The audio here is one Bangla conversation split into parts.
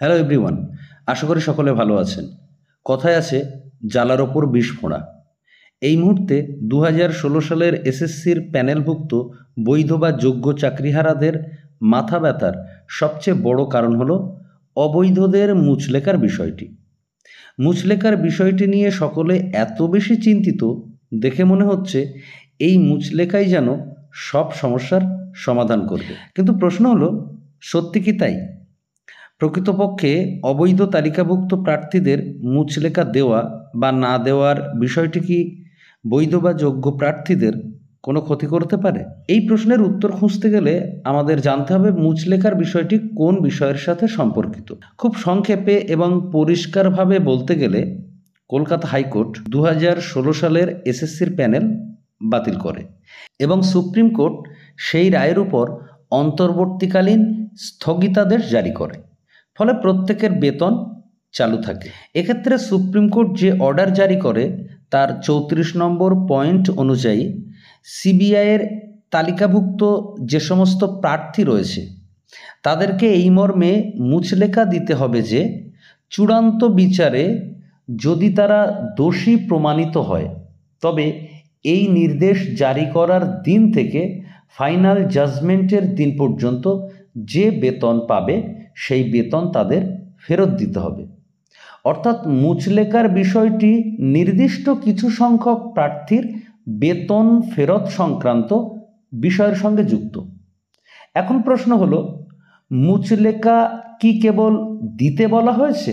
হ্যালো এভরিওয়ান, আশা করি সকলে ভালো আছেন। কথায় আছে জ্বালার ওপর বিষ ফোঁড়া। এই মুহূর্তে 2016 সালের এসএসসির প্যানেলভুক্ত বৈধ বা যোগ্য চাকরিহারাদের মাথা ব্যথার সবচেয়ে বড় কারণ হলো অবৈধদের মুচলেকার বিষয়টি। মুচলেকার বিষয়টি নিয়ে সকলে এত বেশি চিন্তিত দেখে মনে হচ্ছে এই মুচলেকাই যেন সব সমস্যার সমাধান করবে। কিন্তু প্রশ্ন হলো, সত্যি কি তাই? প্রকৃতপক্ষে অবৈধ তালিকাভুক্ত প্রার্থীদের মুচলেকা দেওয়া বা না দেওয়ার বিষয়টি কি বৈধ বা যোগ্য প্রার্থীদের কোনো ক্ষতি করতে পারে? এই প্রশ্নের উত্তর খুঁজতে গেলে আমাদের জানতে হবে মুচলেকার বিষয়টি কোন বিষয়ের সাথে সম্পর্কিত। খুব সংক্ষেপে এবং পরিষ্কারভাবে বলতে গেলে কলকাতা হাইকোর্ট 2016 সালের এসএসসির প্যানেল বাতিল করে এবং সুপ্রিম কোর্ট সেই রায়ের উপর অন্তর্বর্তীকালীন স্থগিতাদেশ জারি করে। ফলে প্রত্যেকের বেতন চালু থাকে। এক্ষেত্রে সুপ্রিম কোর্ট যে অর্ডার জারি করে তার 34 নম্বর পয়েন্ট অনুযায়ী সিবিআইয়ের তালিকাভুক্ত যে সমস্ত প্রার্থী রয়েছে তাদেরকে এই মর্মে মুচলেকা দিতে হবে যে চূড়ান্ত বিচারে যদি তারা দোষী প্রমাণিত হয় তবে এই নির্দেশ জারি করার দিন থেকে ফাইনাল জাজমেন্টের দিন পর্যন্ত যে বেতন পাবে সেই বেতন তাদের ফেরত দিতে হবে। অর্থাৎ মুচলেকার বিষয়টি নির্দিষ্ট কিছু সংখ্যক প্রার্থীর বেতন ফেরত সংক্রান্ত বিষয়ের সঙ্গে যুক্ত। এখন প্রশ্ন হলো, মুচলেকা কি কেবল দিতে বলা হয়েছে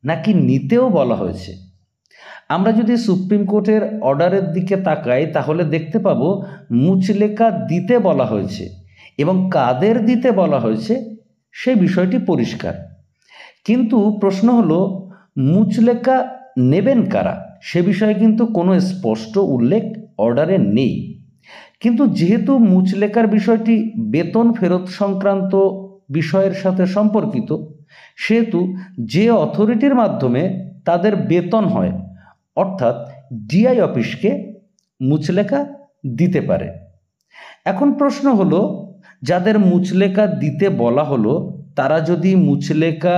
নাকি নিতেও বলা হয়েছে? আমরা যদি সুপ্রিম কোর্টের অর্ডারের দিকে তাকাই তাহলে দেখতে পাবো মুচলেকা দিতে বলা হয়েছে এবং কাদের দিতে বলা হয়েছে সেই বিষয়টি পরিষ্কার। কিন্তু প্রশ্ন হলো, মুচলেকা নেবেন কারা সে বিষয়ে কিন্তু কোনো স্পষ্ট উল্লেখ অর্ডারে নেই। কিন্তু যেহেতু মুচলেকার বিষয়টি বেতন ফেরত সংক্রান্ত বিষয়ের সাথে সম্পর্কিত সেহেতু যে অথরিটির মাধ্যমে তাদের বেতন হয় অর্থাৎ ডিআই অফিসকে মুচলেকা দিতে পারে। এখন প্রশ্ন হলো, যাদের মুচলেকা দিতে বলা হলো তারা যদি মুচলেকা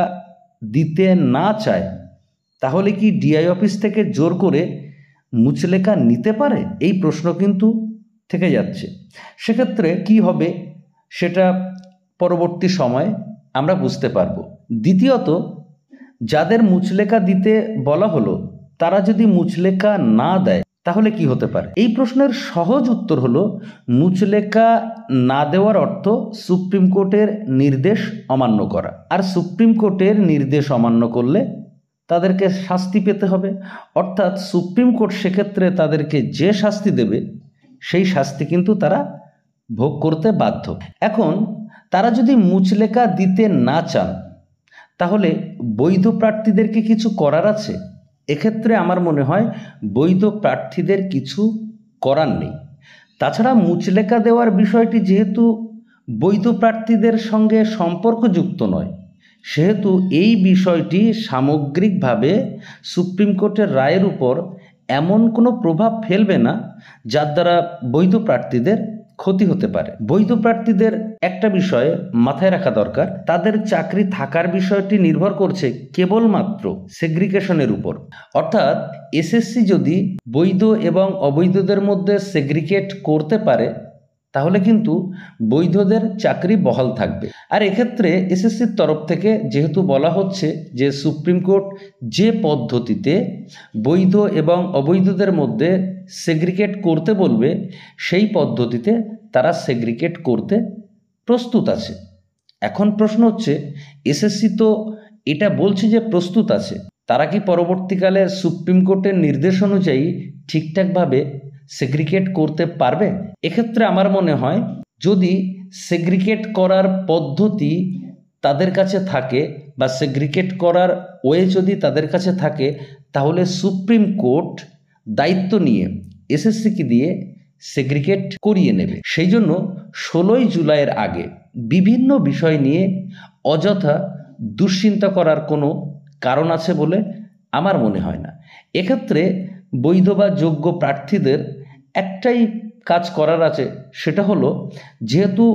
দিতে না চায় তাহলে কি ডিআই অফিস থেকে জোর করে মুচলেকা নিতে পারে? এই প্রশ্ন কিন্তু থেকে যাচ্ছে। সেক্ষেত্রে কি হবে সেটা পরবর্তী সময়ে আমরা বুঝতে পারবো। দ্বিতীয়ত, যাদের মুচলেকা দিতে বলা হলো তারা যদি মুচলেকা না দেয় তাহলে কি হতে পারে? এই প্রশ্নের সহজ উত্তর হলো, মুচলেকা না দেওয়ার অর্থ সুপ্রিম কোর্টের নির্দেশ অমান্য করা। আর সুপ্রিম কোর্টের নির্দেশ অমান্য করলে তাদেরকে শাস্তি পেতে হবে। অর্থাৎ সুপ্রিম কোর্ট সেক্ষেত্রে তাদেরকে যে শাস্তি দেবে সেই শাস্তি কিন্তু তারা ভোগ করতে বাধ্য। এখন তারা যদি মুচলেকা দিতে না চান তাহলে বৈধ প্রার্থীদেরকে কিছু করার আছে? এক্ষেত্রে আমার মনে হয় বৈধ প্রার্থীদের কিছু করার নেই। তাছাড়া মুচলেকা দেওয়ার বিষয়টি যেহেতু বৈধ প্রার্থীদের সঙ্গে সম্পর্কযুক্ত নয় সেহেতু এই বিষয়টি সামগ্রিকভাবে সুপ্রিম কোর্টের রায়ের উপর এমন কোনো প্রভাব ফেলবে না যার দ্বারা বৈধ প্রার্থীদের ক্ষতি হতে পারে। বৈধ প্রার্থীদের একটা বিষয়ে মাথায় রাখা দরকার, তাদের চাকরি থাকার বিষয়টি নির্ভর করছে কেবলমাত্র সেগ্রিগেশনের উপর। অর্থাৎ এসএসসি যদি বৈধ এবং অবৈধদের মধ্যে সেগ্রিগেট করতে পারে তাহলে কিন্তু বৈধদের চাকরি বহাল থাকবে। আর এক্ষেত্রে এসএসসির তরফ থেকে যেহেতু বলা হচ্ছে যে সুপ্রিম কোর্ট যে পদ্ধতিতে বৈধ এবং অবৈধদের মধ্যে সেগ্রিগেট করতে বলবে সেই পদ্ধতিতে তারা সেগ্রিগেট করতে প্রস্তুত আছে। এখন প্রশ্ন হচ্ছে, এসএসসি তো এটা বলছে যে প্রস্তুত আছে, তারা কি পরবর্তীকালে সুপ্রিম কোর্টের নির্দেশ অনুযায়ী ঠিকঠাকভাবে সেগ্রিগেট করতে পারবে? এক্ষেত্রে আমার মনে হয় যদি সেগ্রিগেট করার পদ্ধতি তাদের কাছে থাকে বা সেগ্রিগেট করার ওয়ে যদি তাদের কাছে থাকে তাহলে সুপ্রিম কোর্ট দায়িত্ব নিয়ে এসএসসিকে দিয়ে সেগ্রিগেট করিয়ে নেবে। সেই জন্য 16ই জুলাইয়ের আগে বিভিন্ন বিষয় নিয়ে অযথা দুশ্চিন্তা করার কোনো কারণ আছে বলে আমার মনে হয় না। এক্ষেত্রে বৈধ বা যোগ্য প্রার্থীদের একটাই কাজ করার আছে, সেটা হলো যেহেতু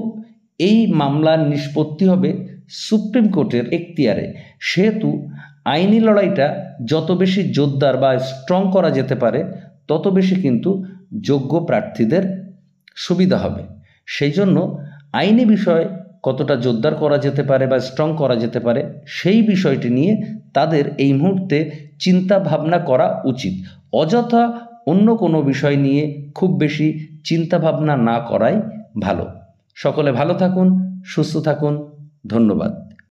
এই মামলার নিষ্পত্তি হবে সুপ্রিম কোর্টের এখতিয়ারে, সেহেতু আইনি লড়াইটা যত বেশি জোরদার বা স্ট্রং করা যেতে পারে তত বেশি কিন্তু যোগ্য প্রার্থীদের সুবিধা হবে। সেই জন্য আইনি বিষয় কতটা জোরদার করা যেতে পারে বা স্ট্রং করা যেতে পারে সেই বিষয়টি নিয়ে তাদের এই মুহূর্তে চিন্তা ভাবনা করা উচিত। অযথা অন্য কোনো বিষয় নিয়ে খুব বেশি চিন্তা ভাবনা না করাই ভালো। সকলে ভালো থাকুন, সুস্থ থাকুন, ধন্যবাদ।